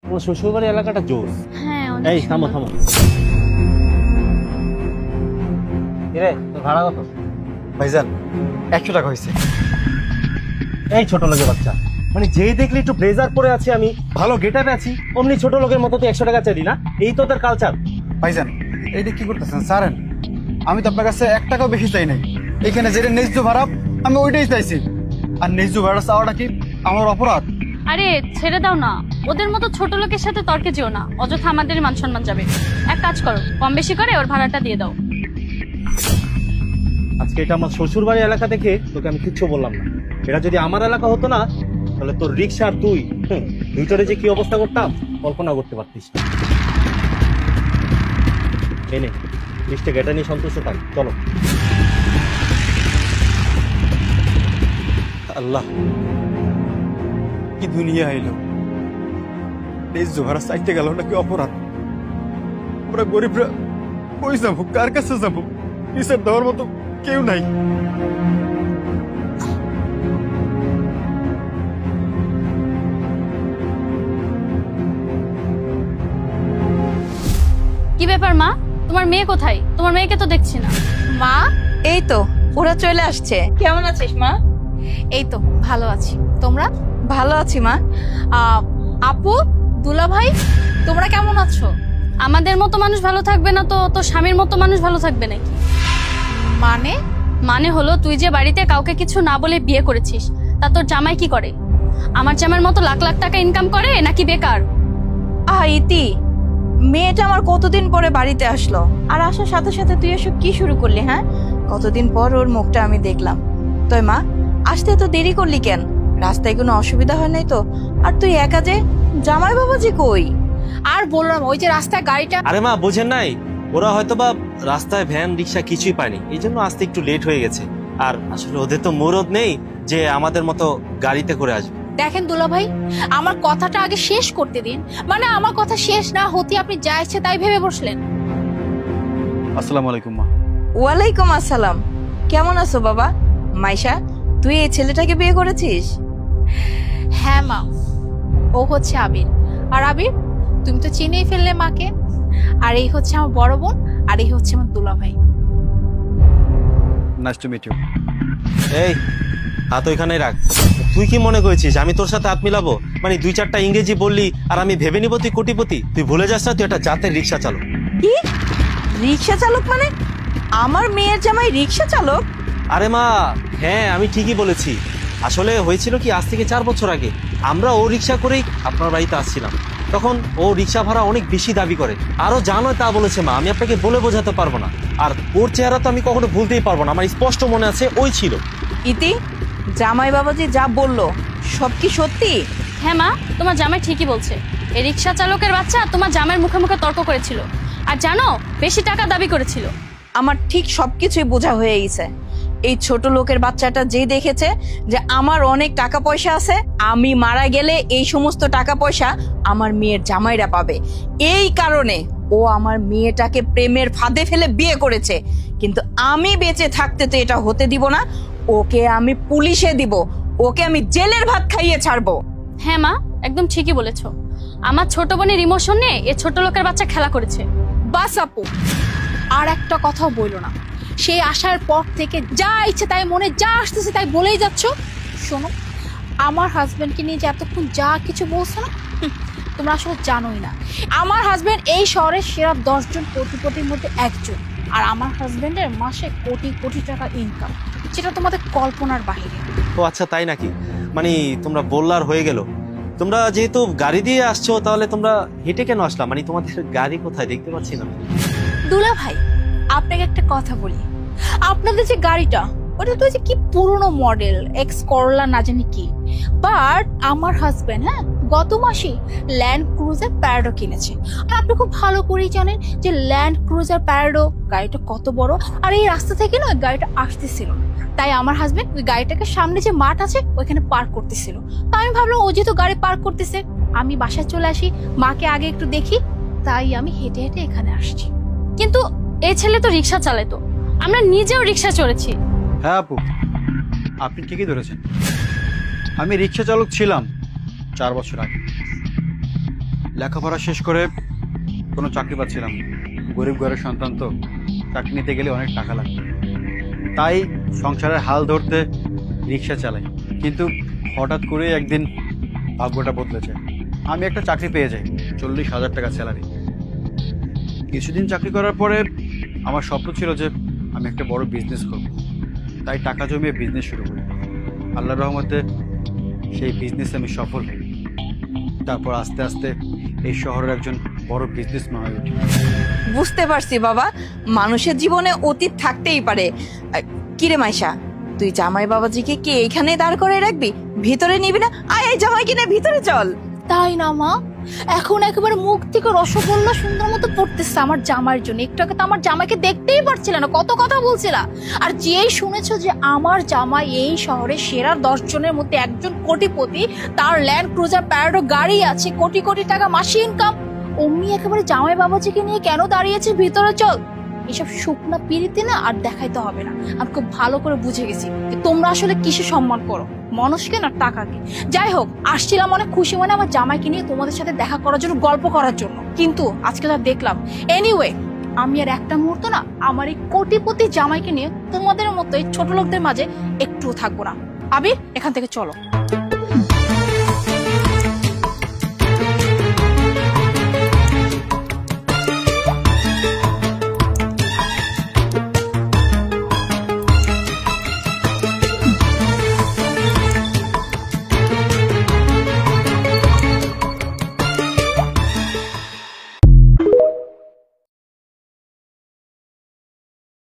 তোমার শ্বশুরবাড়ি এলাকাটা জোর। হ্যাঁ এই থামো থামো। কিরে তোর ভাড়া কত? ভাইজান 100 টাকা হয়েছে। এই ছোট লোকের বাচ্চা, মানে যেই দেখলি একটু ব্লেজার পরে আছি আমি, ভালো গেটারে আছি, অমনি ছোট লোকের মতো তুই 100 টাকা চাইলি না? এই তো তোর কালচার। ভাইজান এইটা কি করতেছেন ছাড়েন, আমি তো আপনার কাছে 1 টাকাও বেশি চাই নাই। এখানে যেটা ন্যায্য ভাড়া আমি ওইটাই চাইছি, আর ন্যায্য ভাড়া চাওয়াটা কি আমার অপরাধ? আরে ছেড়ে দাও না, ওদের মতো ছোট লোকের সাথে তর্কে যেও না, অযথা আমাদের মান সম্মান যাবে। এক কাজ করো, কম বেশি করে ওর ভাড়াটা দিয়ে দাও। আজকে এটা আমার শ্বশুরবাড়ি এলাকা দেখে তোকে আমি কিচ্ছু বললাম না। এটা যদি আমার এলাকা হতো না, তাহলে তোর রিক্সা আর তুই দুইটারে যে কি অবস্থা করতাম কল্পনা করতে পারতিস না। এনে লিস্টে গেটা নিয়ে সন্তুষ্ট থাক, চলো। আল্লাহ কি দুনিয়া আইলো, ন্যায্য ভাড়া চাইতে গেল নাকি অপরাধ? আমরা গরিবরা কই যাবো, কার কাছে যাবো? হিসাব দেওয়ার মতো কেউ নাই। কি ব্যাপার মা, তোমার মেয়ে কোথায়? তোমার মেয়েকে তো দেখছি না। মা এই তো ওরা চলে আসছে। কেমন আছিস মা? এই তো ভালো আছি, তোমরা? ভালো আছি মা। আপু, দুলা ভাই, তোমরা কেমন আছো? আমাদের মতো মানুষ ভালো থাকবে না তো তোর স্বামীর মতো মানুষ ভালো থাকবে নাকি? মানে মানে হলো তুই যে বাড়িতে কাউকে কিছু না বলে বিয়ে করেছিস, তা তোর জামাই কি করে? আমার জামাইয়ের মতো লাখ লাখ টাকা ইনকাম করে নাকি বেকার? ইতি, মেয়েটা আমার কতদিন পরে বাড়িতে আসলো, আর আসার সাথে সাথে তুই এসব কি শুরু করলি? হ্যাঁ, কতদিন পর ওর মুখটা আমি দেখলাম। তুই মা আসতে তো দেরি করলি কেন? রাস্তায় কোনো অসুবিধা হয় নাই তো? আর তুই একা যে, জামাই বাবাজি কই? আর বললাম ওই যে রাস্তায় গাড়িটা। আরে মা বোঝেন নাই, ওরা হয়তো বা রাস্তায় ভ্যান রিক্সা কিছুই পায়নি, এই জন্য আসতে একটু লেট হয়ে গেছে। আর আসলে ওদের তো মুরদ নেই যে আমাদের মতো গাড়িতে করে আসবে। দেখেন দুলা ভাই, আমার কথাটা আগে শেষ করতে দিন। মানে আমার কথা শেষ না হতে আপনি যা ইচ্ছে তাই ভেবে বসলেন। আসসালামু আলাইকুম মা। ওয়ালাইকুম আসসালাম। কেমন আছো বাবা? মাইশা, তুই এই ছেলেটাকে বিয়ে করেছিস? হ্যাঁ মা, ও হচ্ছে আবির। আর আবির, তুমি তো চিনেই ফেললে মাকে। আর এই হচ্ছে আমার বড় বোন, আর এই হচ্ছে আমার দুলা ভাই। Nice to meet you. এই হাত ওইখানেই রাখ। তুই কি মনে করেছিস আমি তোর সাথে হাত মিলাবো? মানে 2-4টা ইংরেজি বললি আর আমি ভেবে নিব তুই কোটিপতি? তুই ভুলে যাস না তুই একটা জাতের রিক্সা চালক। কি রিক্সা চালক? মানে আমার মেয়ের জামাই রিক্সা চালক? আরে মা হ্যাঁ, আমি ঠিকই বলেছি। আসলে হয়েছিল কি, আজ থেকে 4 বছর আগে আমরা ও রিক্সা করেই আপনার বাড়িতে আসছিলাম। তখন ও রিক্সা ভাড়া অনেক বেশি দাবি করে, আরো জানো তা বলেছে মা, আমি আপনাকে বলে বোঝাতে পারবো না। আর ওর চেহারা তো আমি কখনো ভুলতেই পারবো না, আমার স্পষ্ট মনে আছে ওই ছিল। ইতি, জামাই বাবাজি যা বললো সব কি সত্যি? হ্যাঁ মা, তোমার জামাই ঠিকই বলছে। এই রিক্সা চালকের বাচ্চা তোমার জামাইয়ের মুখে মুখে তর্ক করেছিল, আর জানো বেশি টাকা দাবি করেছিল। আমার ঠিক সবকিছুই বোঝা হয়ে গেছে। এই ছোট লোকের বাচ্চাটা যেই দেখেছে যে আমার অনেক টাকা পয়সা আছে, আমি মারা গেলে এই সমস্ত টাকা পয়সা আমার মেয়ের জামাইরা পাবে, এই কারণে ও আমার মেয়েটাকে প্রেমের ফাঁদে ফেলে বিয়ে করেছে। কিন্তু আমি বেঁচে থাকতে তো এটা হতে দিব না। ওকে আমি পুলিশে দিব, ওকে আমি জেলের ভাত খাইয়ে ছাড়বো। হ্যাঁ মা, একদম ঠিকই বলেছো। আমার ছোট বোনের ইমোশন নিয়ে এ ছোট লোকের বাচ্চা খেলা করেছে। বাস আপু, আর একটা কথাও বইলো না। সেই আসার পর থেকে যা ইচ্ছে তাই মনে যা আসতেছে তাই বলেই যাচ্ছ। শোনো, আমার হাজবেন্ডকে নিয়ে যে এতক্ষণ যা কিছু বলছো না, তোমরা আসলে জানোই না। আমার হাজবেন্ড এই শহরের সেরা 10 জন কোটিপতির মধ্যে একজন। আর আমার হাজবেন্ডের মাসে কোটি কোটি টাকা ইনকাম, যেটা তোমাদের কল্পনার বাহিরে। ও আচ্ছা তাই নাকি? মানে তোমরা বললার হয়ে গেল। তোমরা যেহেতু গাড়ি দিয়ে আসছো, তাহলে তোমরা হেঁটে কেন আসলা? মানে তোমাদের গাড়ি কোথায় দেখতে পাচ্ছি না। দুলা ভাই, আপনাকে একটা কথা বলি, আপনাদের যে গাড়িটা ওটা তো যে কি পুরনো মডেল, এক্স করলা না জানি কি। বাট আমার হাজবেন্ড গত মাসে ল্যান্ড ক্রুজার প্যারাডো কিনেছে। আর আপনি খুব ভালো করেই জানেন যে ল্যান্ড ক্রুজার প্যারাডো গাড়িটা কত বড়। আর এই রাস্তা থেকে না গাড়িটা আসতেছিল, তাই আমার হাজবেন্ড ওই গাড়িটাকে সামনে যে মাঠ আছে ওইখানে পার্ক করতেছিল। তাই আমি ভাবলাম ও যেহেতু গাড়ি পার্ক করতেছে, আমি বাসায় চলে আসি, মাকে আগে একটু দেখি, তাই আমি হেঁটে হেঁটে এখানে আসছি। কিন্তু এই ছেলে তো রিক্সা চালাতো, আমরা নিজেও রিক্সা চড়েছি। হ্যাঁ আপু, আপনি ঠিকই ধরেছেন। আমি রিক্সা চালক ছিলাম 4 বছর আগে। লেখাপড়া শেষ করে কোনো চাকরি পাচ্ছিলাম না। গরিব ঘরের সন্তান তো, চাকরি নিতে গেলে অনেক টাকা লাগবে, তাই সংসারের হাল ধরতে রিক্সা চালাই। কিন্তু হঠাৎ করে একদিন ভাগ্যটা বদলেছে, আমি একটা চাকরি পেয়ে যাই, 40,000 টাকা স্যালারি। কিছুদিন চাকরি করার পরে আমার স্বপ্ন ছিল যে আমি একটা বড় বিজনেস করব, তাই টাকা জমিয়ে বিজনেস শুরু করি। আল্লাহর রহমতে সেই বিজনেসে আমি সফল হই। তারপর আস্তে আস্তে এই শহরের একজন বড় বিজনেসম্যান হয়ে উঠি। বুঝতে পারছি বাবা, মানুষের জীবনে অতীত থাকতেই পারে। কিরে মাইশা, তুই জামাই বাবাজিকে কি এইখানে দাঁড় করে রাখবি, ভিতরে নিবি না? আয় এই জামাই কিনে ভিতরে চল। তাই না মা, এখন একেবারে মুখ থেকে রসগোল্লা সুন্দর মতো পড়তেছে আমার জামাইয়ের জন্য। একটু আগে তো আমার জামাইকে দেখতেই পারছিল না, কত কথা বলছিল। আর যেই শুনেছো যে আমার জামাই এই শহরের সেরা 10 জনের মধ্যে একজন কোটিপতি, তার ল্যান্ড ক্রুজার প্যারাডো গাড়ি আছে, কোটি কোটি টাকা মাসে ইনকাম, অমনি একেবারে জামাই বাবাজিকে নিয়ে কেন দাঁড়িয়েছে ভিতরে চল। এসব শুকনা পিড়িতে না আর দেখাইতে হবে না, আমি খুব ভালো করে বুঝে গেছি যে তোমরা আসলে কিসে সম্মান করো, মানুষকে না টাকাকে। যাই হোক, আসছিলাম অনেক খুশি মনে আমার জামাইকে নিয়ে তোমাদের সাথে দেখা করার জন্য, গল্প করার জন্য, কিন্তু আজকে যা দেখলাম, এনিওয়ে আমি আর একটা মুহূর্ত না আমার এই কোটিপতি জামাইকে নিয়ে তোমাদের মতো এই ছোট লোকদের মাঝে একটুও থাকবো না। আবির, এখান থেকে চলো।